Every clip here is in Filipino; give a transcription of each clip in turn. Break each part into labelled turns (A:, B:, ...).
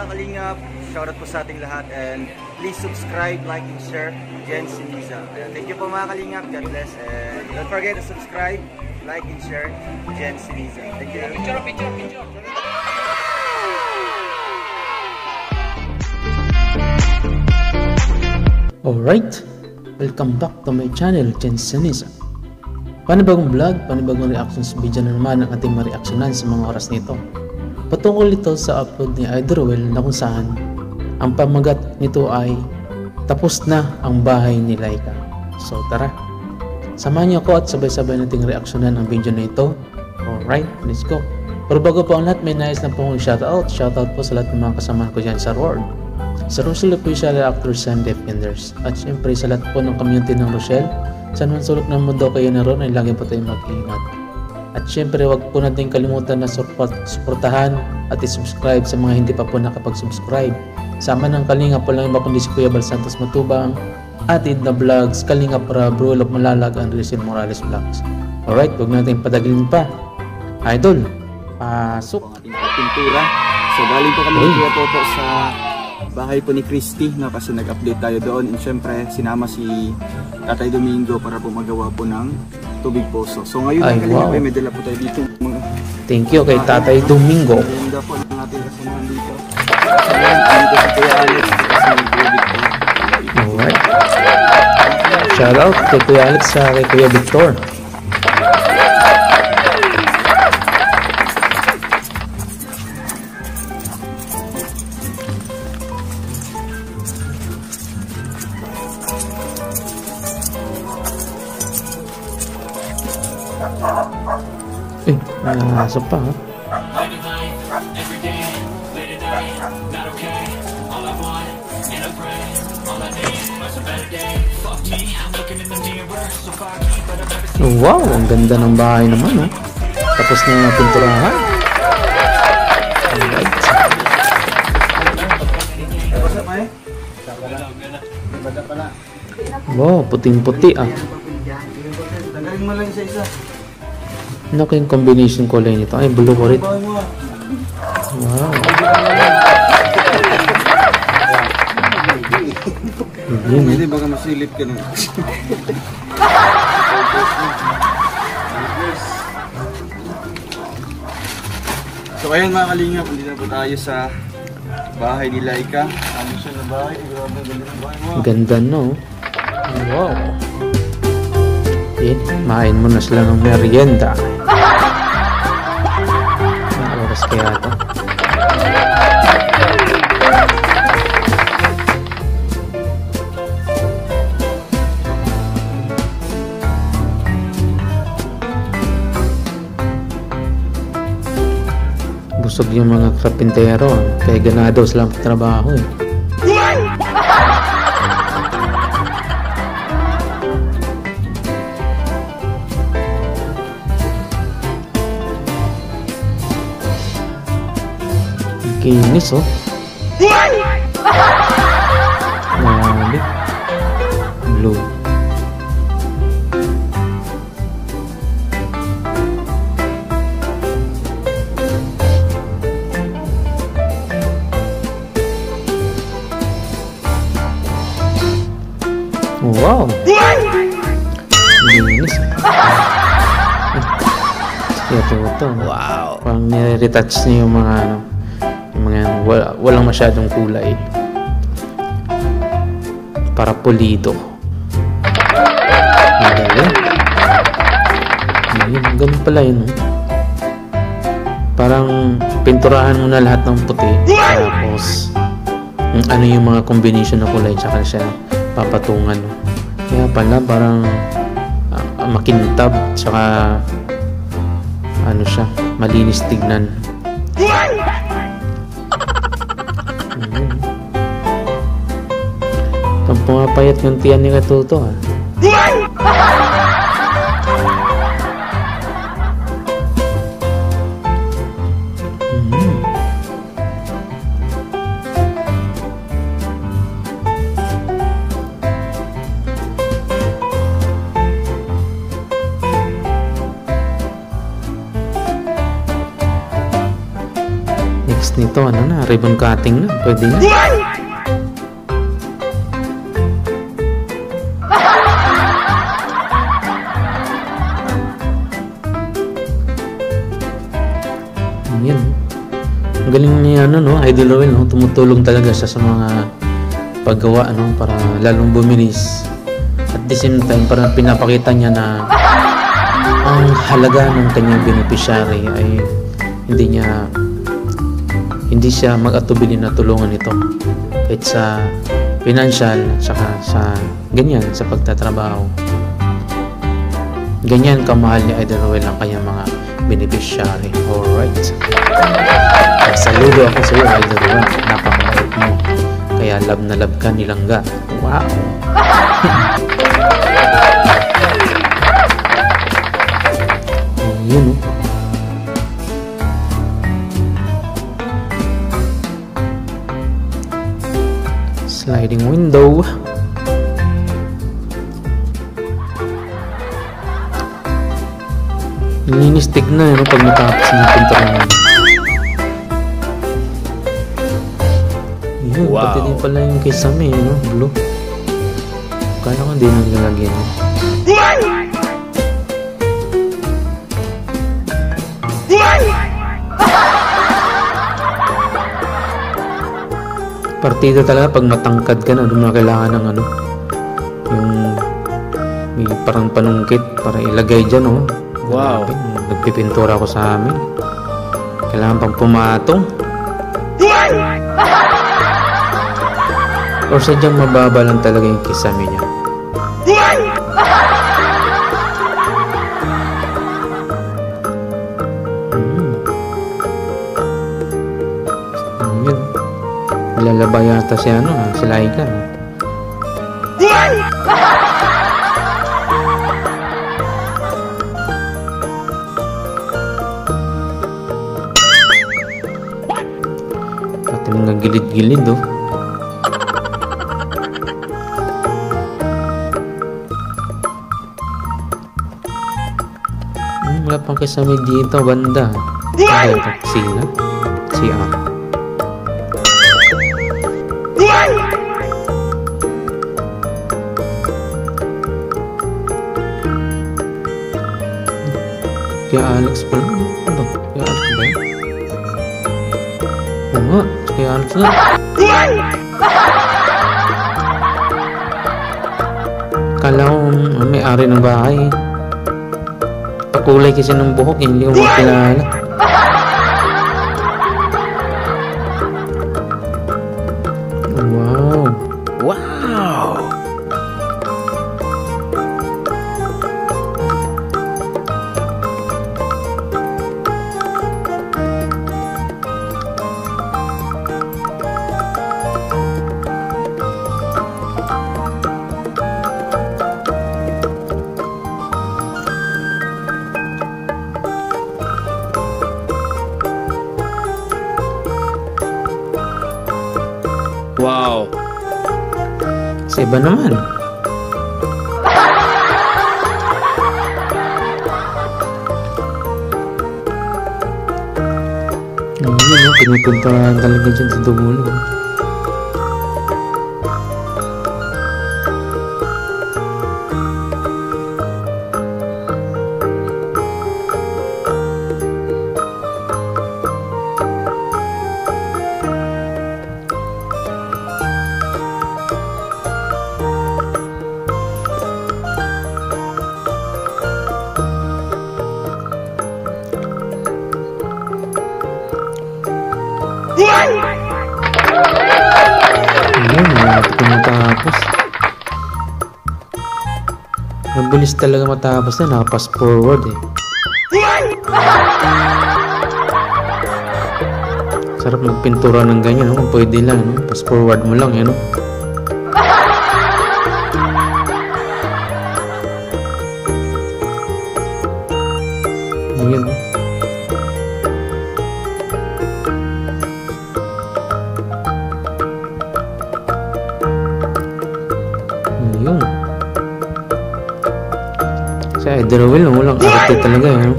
A: mga kalingap, shoutout po sa ating lahat, and please subscribe, like, and share Jen Siniza. Thank you po mga kalingap, God bless, and don't forget to subscribe, like, and share Jen Siniza. Thank you. Picture.
B: Alright, welcome back to my channel, Jen Siniza. Panibagong vlog, panibagong reactions video na naman ang ating mareaksyonan sa mga oras nito. Patungkol ito sa upload ni Idorwell na kung saan ang pamagat nito ay tapos na ang bahay ni Laika. So tara, samahan niyo ako at sabay-sabay nating reaksyonan ang video na ito. Alright, let's go. Pero bago po ang lahat, may nais na po akong shoutout po sa lahat ng mga kasama ko dyan sa world. Sa Rochelle Official Actors and Defenders. At syempre sa lahat po ng community ng Rochelle, saan man sulok ng mundo kayo naroon ay lagi po tayong mag-iingat. At syempre wag po natin kalimutan na suportahan at i-subscribe sa mga hindi pa po nakapag-subscribe. Sama ng Kalinga po lang iba kundi si Kuya Bal Santos Matubang, Atid na Vlogs, Kalinga para Bro Love Malalag, and Rizal Morales Vlogs. Alright, huwag natin patagalin pa. Idol, pasok!
A: Ating pintura. So galing po kami ni Kuya Toto sa bahay po ni Christy, no, kasi nag-update tayo doon, and syempre sinama si Tatay Domingo para po magawa po ng tubig poso. So ngayon may dala po tayo dito mga
B: thank you kay Tatay Domingo.
A: Ganda po ng ating kasamahan dito. So dito si Kuya Alex kasi nag-tubig po.
B: Alright, shout out kay Kuya Alex sa kay Kuya Victor. Nasok pa ha. Wow, ang ganda ng bahay naman, oh. Tapos na pinturahan. Alright. Wow, puting-puti ah.
A: Tanggalin mo lang isa-isa.
B: Naku, yung combination kulay nito. Ay, blue ko rin. Wow.
A: Hindi baka masilip ka nun. So ayun mga kalingap, hindi na po tayo sa bahay ni Laika. Ano siya na bahay? Grabe, ganda ng bahay mo.
B: Ganda no. Wow. Main mo na sila ng merienda. Ang oras kaya ito? Busog yung mga karpintero, kaya ganado silang trabaho eh. Kinis oh. Grabe. Blue. Wow. Kinis. Ito. Wow. Parang nire-retouch niya yung mga ano, walang masyadong kulay para pulido. Magaling. Ayun, ganun pala yun. Parang pinturahan mo na lahat ng puti, tapos ano yung mga combination na kulay tsaka siya papatungan. Kaya pala parang makintab tsaka ano siya, malinis tignan. Pag pumapayat yung tiyan ni Katuto ha. nito, ano na, ribbon cutting na, pwede na. Yan. Ang galing niya, ano, no, Idol Roel, no, tumutulong talaga siya sa mga paggawa, ano, para lalong bumilis. At the same time, parang pinapakita niya na ang halaga ng kanyang beneficiary ay hindi siya mag-atubili na tulungan ito kahit sa financial saka sa ganyan sa pagtatrabaho. Ganyan kamahal ni Idol Roel ang kanyang mga beneficiary. Alright, saludo ako sa iyo, Idol Roel, napakabait mo, kaya love na love ka nilangga. Wow. Yun, oh. Sliding window. Linis tignan, no, pag matapos ng pinturan. Yun, wow. Pati din pala yung kisame, no, blue. Kala ko hindi nang lalagyan. Partido talaga pag matangkad ka na, doon na kailangan ng ano, yung may parang panungkit para ilagay dyan, oh. Wow. Nagpipintura ako sa amin. Kailangan pang pumatong. Or sadyang mababa lang talaga yung kisame niya. Yun. Lalaba yata si ano, si Laika. Pati mga gilid-gilid, oh. Wala pang kisame dito, banda. Ay, taksina. CR. Kaya Alex pala. Ano? Kaya Alex ba yun? Oo nga. Kaya Alex na. Kala ko may-ari ng bahay. Pakulay kasi ng buhok, hindi ko makilala. Wow. Wow. Wow. Sa iba naman. Ayun, pinupuntahan talaga dyan sa dulo. Ayun, malapit na matapos. Mabilis talaga matapos na, nakapass forward eh. Sarap magpintura ng ganyan, no? Pwede lang, no? Pass forward mo lang, no? Ayun, no? Ayun. Sa Idol Roel, walang arte talaga, no?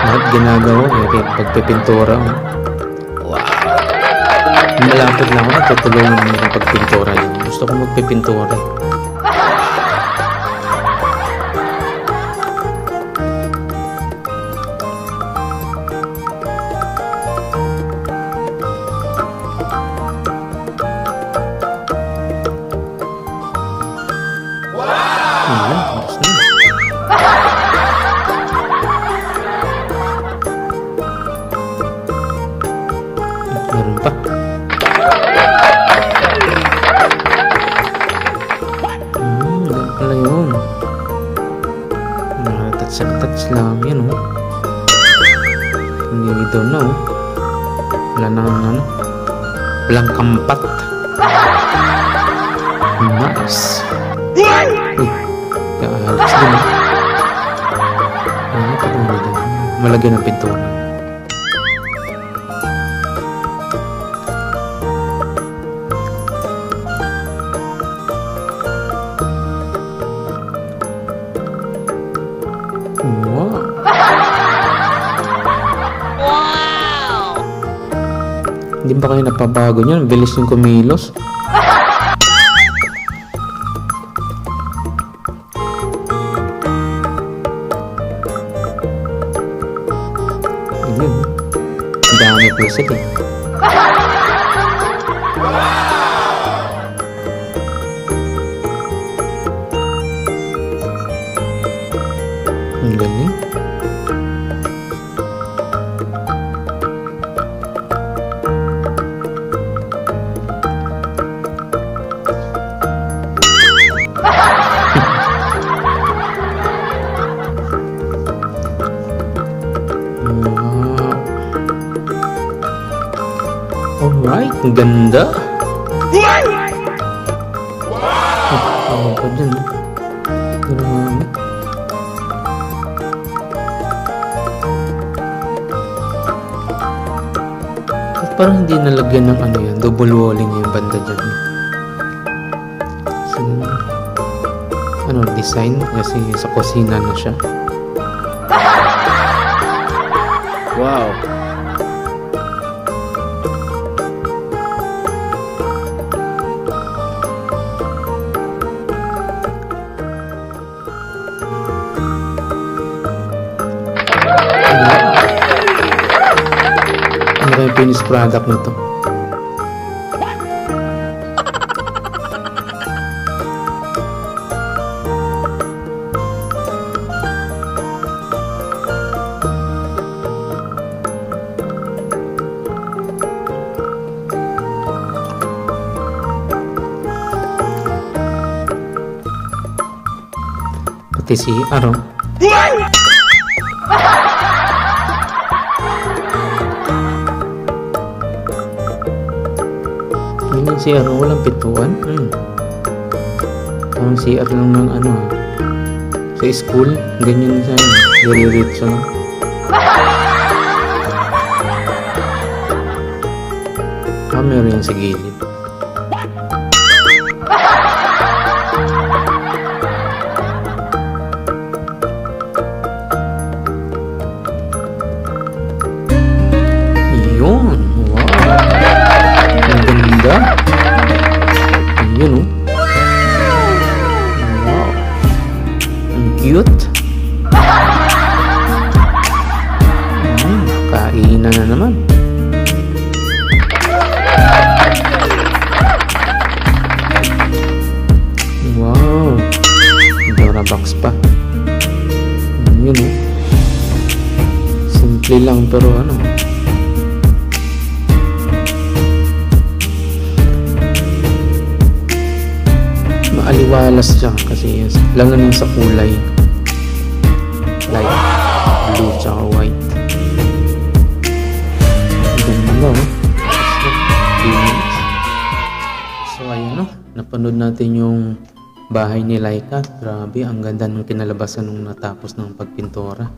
B: Lahat ginagawa, kahit pagpipintura, no? Malapit lang ako, tutulungan mo ng pagpintura yun. Gusto ko magpipintura. Ayan, tapos na. Meron pa. Ganun pala yun. Touch lang yan, oh. Hindi doon na, oh. Wala na, walang kampat. Nice. Uy, kaalas din, oh. Ito kung malagyan ng pintura. Wow! Hindi ba kayo napabago niyan? Bilis yung kumilos. Ayun. Ang dami po sila. Ang galing. Alright, ang ganda. Wow! Pa dyan, eh. Marami. At parang hindi nalagyan ng ano yan, double walling yung banda dyan. So, ano, design? Kasi sa kusina na siya.
A: Wow!
B: Ano ba yung finished product nito? Pati si Aro. Ganyan si Aro, walang pintuan. Parang si Aro lang ng ano, sa school, ganyan siya, diretso lang. Meron yan sa gilid. Yun, wow, ang ganda. Ayun, oh. Wow, ang cute. Kainan na naman. Wow, Durabox pa. Yun, oh. Simple lang pero ano, maaliwalas siya kasi lalo na sa kulay, light blue tsaka white. Ganda, oh. So ayun, no, napanood natin yung bahay ni Laika. Grabe, ang ganda ng kinalabasan nung natapos ng pagpintura.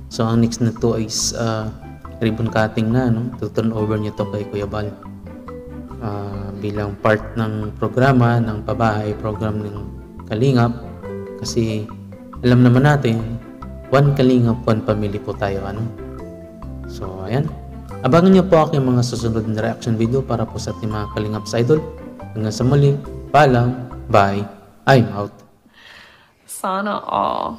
B: So ang next na to is ribbon cutting na, no? To-turn over niya to kay Kuya Bal. Bilang part ng programa ng pabahay program ng Kalingap, kasi alam naman natin, one Kalingap, one family po tayo, ano? So ayan, Abangan niyo po aking mga susunod na reaction video para po sa ating mga Kalingap Idol. Hanggang sa muli, paalam, bye, I'm out.
C: Sana all.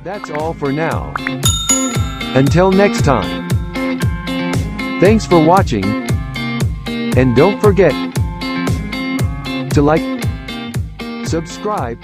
D: That's all for now. Until next time. Thanks for watching. And don't forget to like, subscribe,